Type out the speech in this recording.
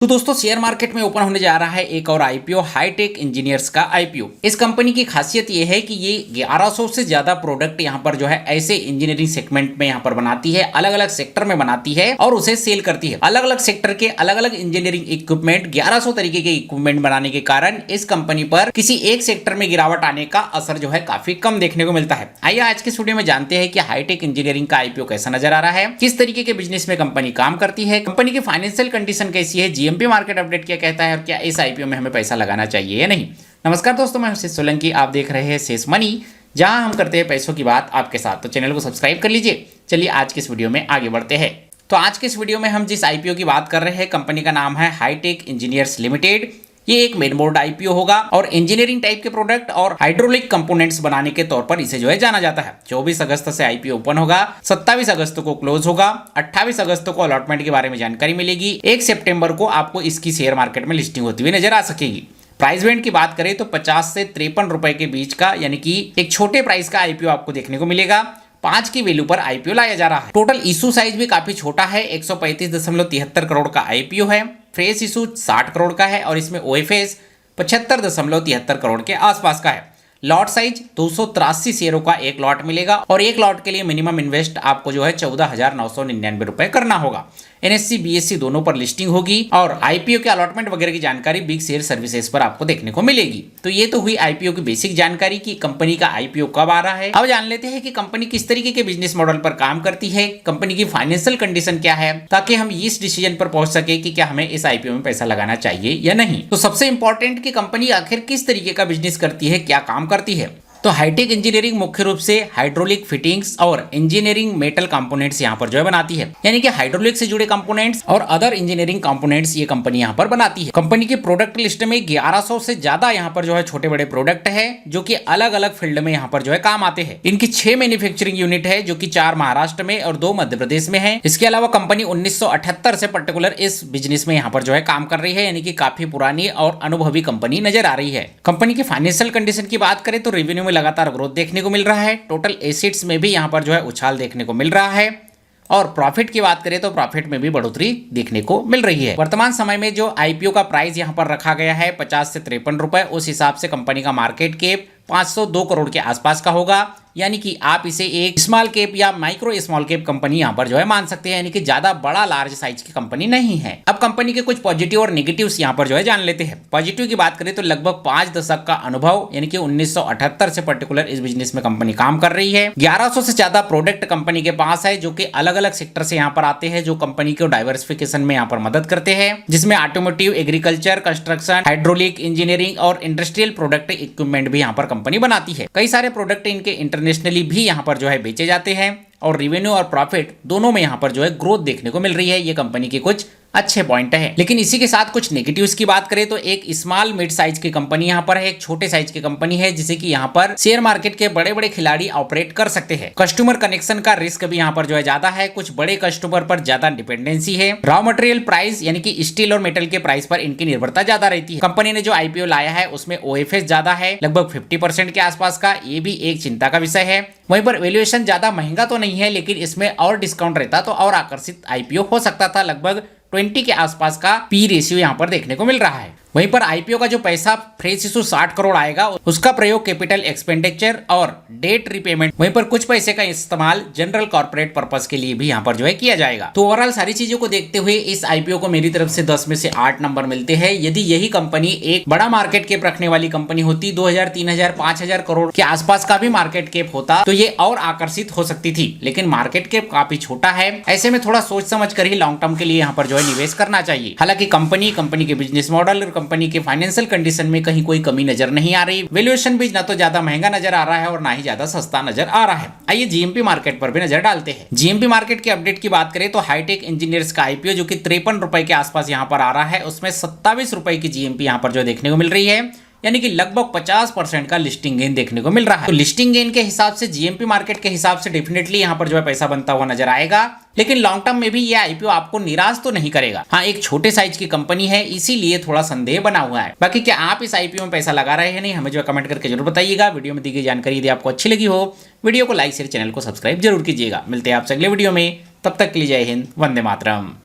तो दोस्तों share market में ओपन होने जा रहा है एक और आईपीओ हाईटेक इंजीनियर्स का आईपीओ। इस कंपनी की खासियत ये है कि ये 1100 से ज्यादा प्रोडक्ट यहाँ पर जो है ऐसे इंजीनियरिंग सेगमेंट में यहाँ पर बनाती है, अलग अलग सेक्टर में बनाती है और उसे सेल करती है। अलग अलग सेक्टर के अलग अलग इंजीनियरिंग इक्विपमेंट 1100 तरीके के इक्विपमेंट बनाने के कारण इस कंपनी पर किसी एक सेक्टर में गिरावट आने का असर जो है काफी कम देखने को मिलता है। आइए आज के वीडियो में जानते हैं कि हाईटेक इंजीनियरिंग का आईपीओ कैसा नजर आ रहा है, किस तरीके के बिजनेस में कंपनी काम करती है, कंपनी की फाइनेंशियल कंडीशन कैसी है, जीएमपी मार्केट अपडेट क्या कहता है और क्या इस आईपीओ में हमें पैसा लगाना चाहिए या नहीं। नमस्कार दोस्तों, मैं शेष सोलंकी, आप देख रहे हैं शेष मनी, जहां हम करते हैं पैसों की बात आपके साथ। तो चैनल को सब्सक्राइब कर लीजिए। चलिए आज के इस वीडियो में आगे बढ़ते हैं। तो आज के इस वीडियो में हम जिस आईपीओ की बात कर रहे हैं, कंपनी का नाम है हाईटेक इंजीनियर्स लिमिटेड। ये एक मेन बोर्ड आईपीओ होगा और इंजीनियरिंग टाइप के प्रोडक्ट और हाइड्रोलिक कंपोनेंट्स बनाने के तौर पर इसे जो है जाना जाता है। 24 अगस्त से आईपीओ ओपन होगा, 27 अगस्त को क्लोज होगा, 28 अगस्त को अलॉटमेंट के बारे में जानकारी मिलेगी, 1 सितंबर को आपको इसकी शेयर मार्केट में लिस्टिंग होती हुई नजर आ सकेगी। प्राइस बैंड की बात करें तो 50 से 53 रुपए के बीच का, यानी कि एक छोटे प्राइस का आईपीओ आपको देखने को मिलेगा। 5 की वैल्यू पर आईपीओ लाया जा रहा है। टोटल इशू साइज भी काफी छोटा है, 135.73 करोड़ का आईपीओ है। फ्रेश इशू 60 करोड़ का है और इसमें ओएफएस 75.73 करोड़ के आसपास का है। लॉट साइज 283 शेयरों का एक लॉट मिलेगा और एक लॉट के लिए मिनिमम इन्वेस्ट आपको जो है 14,999 रुपए करना होगा। एनएससी बीएससी दोनों पर लिस्टिंग होगी और आईपीओ के अलॉटमेंट वगैरह की जानकारी बिग शेयर सर्विसेज पर आपको देखने को मिलेगी। तो ये तो हुई आईपीओ की बेसिक जानकारी कि कंपनी का आईपीओ कब आ रहा है। अब जान लेते हैं कि कंपनी किस तरीके के बिजनेस मॉडल पर काम करती है, कंपनी की फाइनेंशियल कंडीशन क्या है, ताकि हम इस डिसीजन पर पहुंच सके कि क्या हमें इस आईपीओ में पैसा लगाना चाहिए या नहीं। तो सबसे इंपॉर्टेंट कि कंपनी आखिर किस तरीके का बिजनेस करती है, क्या काम करती है। तो हाईटेक इंजीनियरिंग मुख्य रूप से हाइड्रोलिक फिटिंग्स और इंजीनियरिंग मेटल कंपोनेंट्स यहाँ पर जो है बनाती है, यानी कि हाइड्रोलिक से जुड़े कंपोनेंट्स और अदर इंजीनियरिंग कंपोनेंट्स ये कंपनी यहाँ पर बनाती है। कंपनी की प्रोडक्ट लिस्ट में 1100 से ज्यादा यहाँ पर जो है छोटे बड़े प्रोडक्ट है, जो कि अलग अलग फील्ड में यहाँ पर जो है काम आते हैं। इनकी 6 मैन्युफैक्चरिंग यूनिट है, जो कि 4 महाराष्ट्र में और 2 मध्य प्रदेश में है। इसके अलावा कंपनी 1978 से पर्टिकुलर इस बिजनेस में यहाँ पर जो है काम कर रही है, यानी कि काफी पुरानी और अनुभवी कंपनी नजर आ रही है। कंपनी की फाइनेंशियल कंडीशन की बात करें तो रेवेन्यू लगातार ग्रोथ देखने को मिल रहा है। टोटल एसेट्स में भी यहां पर जो है उछाल देखने को मिल रहा है और प्रॉफिट की बात करें तो प्रॉफिट में भी बढ़ोतरी देखने को मिल रही है। वर्तमान समय में जो आईपीओ का प्राइस यहां पर रखा गया है 50 से 53 रुपए, उस हिसाब से कंपनी का मार्केट कैप 502 करोड़ के आसपास का होगा, यानी कि आप इसे एक स्मॉल कैप या माइक्रो स्मॉल कैप कंपनी यहां पर जो है मान सकते हैं, यानी कि ज्यादा बड़ा लार्ज साइज की कंपनी नहीं है। अब कंपनी के कुछ पॉजिटिव और नेगेटिव्स यहां पर जो है जान लेते हैं। पॉजिटिव की बात करें तो लगभग 5 दशक का अनुभव, यानी कि 1978 से पर्टिकुलर इस बिजनेस में कंपनी काम कर रही है। 1100 से ज्यादा प्रोडक्ट कंपनी के पास है, जो कि अलग अलग सेक्टर से यहाँ पर आते हैं, जो कंपनी को डाइवर्सिफिकेशन में यहाँ पर मदद करते हैं, जिसमें automotive, agriculture, construction, hydraulic, engineering और इंडस्ट्रियल प्रोडक्ट इक्विपमेंट भी यहाँ पर कंपनी बनाती है। कई सारे प्रोडक्ट इनके इंटरनेशनली भी यहाँ पर जो है बेचे जाते हैं और रेवेन्यू और प्रॉफिट दोनों में यहाँ पर जो है ग्रोथ देखने को मिल रही है। ये कंपनी के कुछ अच्छे पॉइंट है। लेकिन इसी के साथ कुछ नेगेटिव्स की बात करें तो एक स्मॉल मिड साइज की कंपनी यहाँ पर है, एक छोटे साइज की कंपनी है, जिसे कि यहाँ पर शेयर मार्केट के बड़े बड़े खिलाड़ी ऑपरेट कर सकते हैं। कस्टमर कनेक्शन का रिस्क भी यहाँ पर जो है ज्यादा है, कुछ बड़े कस्टमर पर ज्यादा डिपेंडेंसी है। रॉ मटेरियल प्राइस यानी कि स्टील और मेटल के प्राइस पर इनकी निर्भरता ज्यादा रहती है। कंपनी ने जो आईपीओ लाया है उसमें ओएफएस ज्यादा है, लगभग 50% के आसपास का, ये भी एक चिंता का विषय है। वहीं पर वैल्यूएशन ज्यादा महंगा तो नहीं है, लेकिन इसमें और डिस्काउंट रहता तो और आकर्षित आईपीओ हो सकता था। लगभग 20 के आसपास का पी रेशियो यहाँ पर देखने को मिल रहा है। वहीं पर आईपीओ का जो पैसा फ्रेश इशू 60 करोड़ आएगा, उसका प्रयोग कैपिटल एक्सपेंडिचर और डेट रिपेमेंट, वहीं पर कुछ पैसे का इस्तेमाल जनरल कॉर्पोरेट पर्पस के लिए भी यहाँ पर जो है किया जाएगा। तो ओवरऑल सारी चीजों को देखते हुए इस आईपीओ को मेरी तरफ से 10 में से 8 नंबर मिलते हैं। यदि यही कंपनी एक बड़ा मार्केट कैप रखने वाली कंपनी होती, 2000, 3000, 5000 करोड़ के आसपास का भी मार्केट कैप होता, तो ये और आकर्षित हो सकती थी। लेकिन मार्केट कैप काफी छोटा है, ऐसे में थोड़ा सोच समझ कर ही लॉन्ग टर्म के लिए यहाँ पर जो है निवेश करना चाहिए। हालांकि कंपनी के बिजनेस मॉडल और कंपनी के फाइनेंशियल कंडीशन में कहीं कोई कमी नजर नहीं आ रही। वैल्यूएशन भी ना तो ज्यादा महंगा नजर आ रहा है और ना ही ज्यादा सस्ता नजर आ रहा है। आइए जीएमपी मार्केट पर भी नजर डालते हैं। जीएमपी मार्केट के अपडेट की बात करें तो हाईटेक इंजीनियर्स का आईपीओ जो कि 53 रुपए के आसपास यहाँ पर आ रहा है, उसमें 27 रुपए की जीएमपी यहाँ पर जो देखने को मिल रही है, यानी कि लगभग 50% का लिस्टिंग गेन देखने को मिल रहा है। तो लिस्टिंग गेन के हिसाब से जीएमपी मार्केट के हिसाब से डेफिनेटली यहाँ पर जो है पैसा बनता हुआ नजर आएगा। लेकिन लॉन्ग टर्म में भी ये आईपीओ आपको निराश तो नहीं करेगा। हाँ, एक छोटे साइज की कंपनी है, इसीलिए थोड़ा संदेह बना हुआ है। बाकी क्या आप इस आईपीओ में पैसा लगा रहे हैं नहीं, हमें जो कमेंट करके जरूर बताइएगा। वीडियो में दी गई जानकारी यदि आपको अच्छी लगी हो, वीडियो को लाइक शेयर, चैनल को सब्सक्राइब जरूर कीजिएगा। मिलते हैं आपसे अगले वीडियो में, तब तक के लिए जय हिंद, वंदे मातरम।